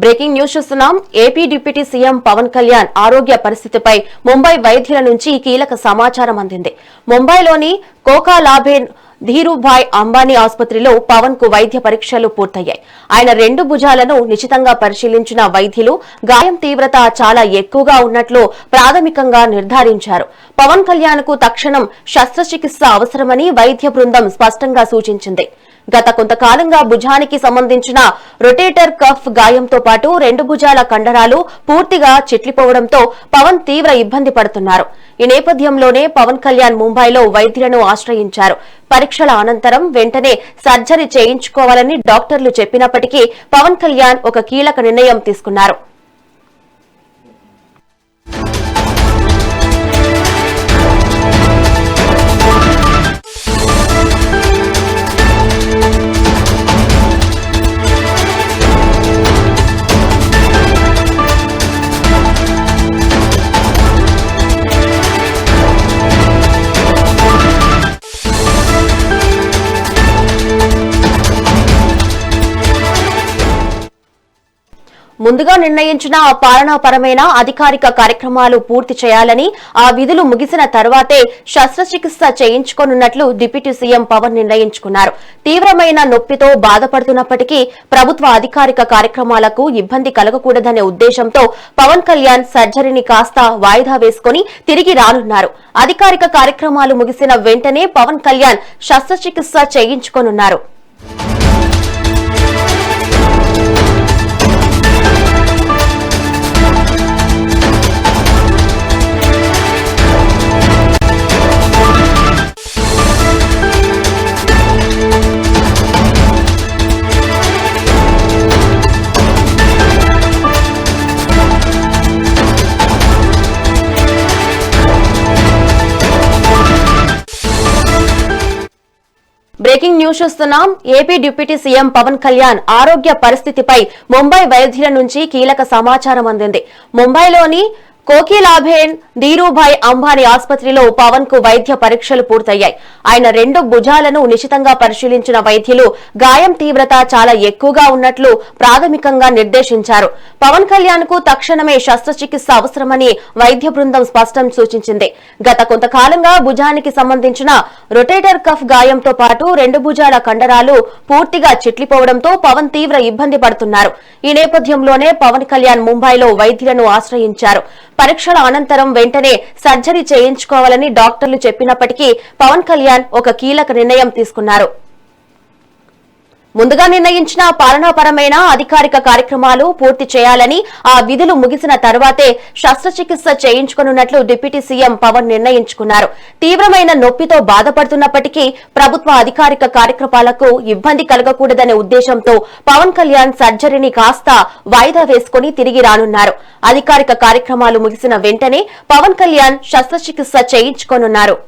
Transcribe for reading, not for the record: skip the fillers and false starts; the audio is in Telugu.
బ్రేకింగ్ న్యూస్ చూస్తున్నాం. AP deputy CM Pawan Kalyan ఆరోగ్య పరిస్థితిపై ముంబై వైద్యుల నుంచి కీలక సమాచారం అందింది. ముంబైలోని కోకాలాబేన్ ధీరుభాయ్ అంబానీ ఆసుపత్రిలో పవన్ కు వైద్య పరీక్షలు పూర్తయ్యాయి. ఆయన 2 భుజాలను నిశితంగా పరిశీలించిన వైద్యులు గాయం తీవ్రత చాలా ఎక్కువగా ఉన్నట్లు ప్రాథమికంగా నిర్ధారించారు. పవన్ కళ్యాణ్ కు తక్షణం శస్త్రచికిత్స అవసరమని వైద్య బృందం స్పష్టంగా సూచించింది. గత కొంతకాలంగా భుజానికి సంబంధించిన రొటేటర్ కఫ్ గాయంతో పాటు 2 భుజాల కండరాలు పూర్తిగా చిట్లిపోవడంతో పవన్ తీవ్ర ఇబ్బంది పడుతున్నారు. ఈ నేపథ్యంలోనే పవన్ కళ్యాణ్ ముంబైలో వైద్యులను ఆశ్రయించారు. పరీక్షల అనంతరం వెంటనే సర్జరీ చేయించుకోవాలని డాక్టర్లు చెప్పినప్పటికీ పవన్ కళ్యాణ్ ఒక కీలక నిర్ణయం తీసుకున్నారు. ముందుగా నిర్ణయించిన పాలనాపరమైన అధికారిక కార్యక్రమాలు పూర్తి చేయాలని, ఆ విధులు ముగిసిన తర్వాతే శస్త్రచికిత్స చేయించుకోనున్నట్లు డిప్యూటీ సీఎం పవన్ నిర్ణయించుకున్నారు. తీవ్రమైన నొప్పితో బాధపడుతున్నప్పటికీ ప్రభుత్వ అధికారిక కార్యక్రమాలకు ఇబ్బంది కలగకూడదనే ఉద్దేశంతో పవన్ కళ్యాణ్ సర్జరీని కాస్త వాయిదా వేసుకుని తిరిగి రానున్నారు. అధికారిక కార్యక్రమాలు ముగిసిన వెంటనే పవన్ కళ్యాణ్ శస్త్రచికిత్స చేయించుకోనున్నారు. బ్రేకింగ్ న్యూస్ చూస్తున్నాం. AP deputy CM Pawan Kalyan ఆరోగ్య పరిస్థితిపై ముంబై వైద్యుల నుంచి కీలక సమాచారం అందింది. ముంబైలోని కోకిలాబేన్ ధీరుభాయ్ అంబానీ ఆసుపత్రిలో పవన్ కు వైద్య పరీక్షలు పూర్తయ్యాయి. ఆయన 2 భుజాలను నిశితంగా పరిశీలించిన వైద్యులు గాయం తీవ్రత చాలా ఎక్కువగా ఉన్నట్లు ప్రాథమికంగా నిర్దేశించారు. పవన్ కళ్యాణ్ కు తక్షణమే శస్త్రచికిత్స అవసరమని వైద్య బృందం స్పష్టం సూచించింది. గత కొంతకాలంగా భుజానికి సంబంధించిన రొటేటర్ కఫ్ గాయంతో పాటు 2 భుజాల కండరాలు పూర్తిగా చిట్లిపోవడంతో పవన్ తీవ్ర ఇబ్బంది పడుతున్నారు. ఈ నేపథ్యంలోనే పవన్ కళ్యాణ్ ముంబైలో వైద్యులను ఆశ్రయించారు. పరీక్షల అనంతరం వెంటనే సర్జరీ చేయించుకోవాలని డాక్టర్లు చెప్పినప్పటికీ పవన్ కళ్యాణ్ ఒక కీలక నిర్ణయం తీసుకున్నారు. ముందుగా నిర్ణయించిన పాలనాపరమైన అధికారిక కార్యక్రమాలు పూర్తి చేయాలని, ఆ విధులు ముగిసిన తర్వాతే శస్త్రచికిత్స చేయించుకోనున్నట్లు డిప్యూటీ సీఎం పవన్ నిర్ణయించుకున్నారు. తీవ్రమైన నొప్పితో బాధపడుతున్నప్పటికీ ప్రభుత్వ అధికారిక కార్యక్రమాలకు ఇబ్బంది కలగకూడదనే ఉద్దేశంతో పవన్ కళ్యాణ్ సర్జరీని కాస్త వాయిదా వేసుకుని తిరిగి రానున్నారు. అధికారిక కార్యక్రమాలు ముగిసిన వెంటనే పవన్ కళ్యాణ్ శస్త్రచికిత్స చేయించుకోనున్నారు.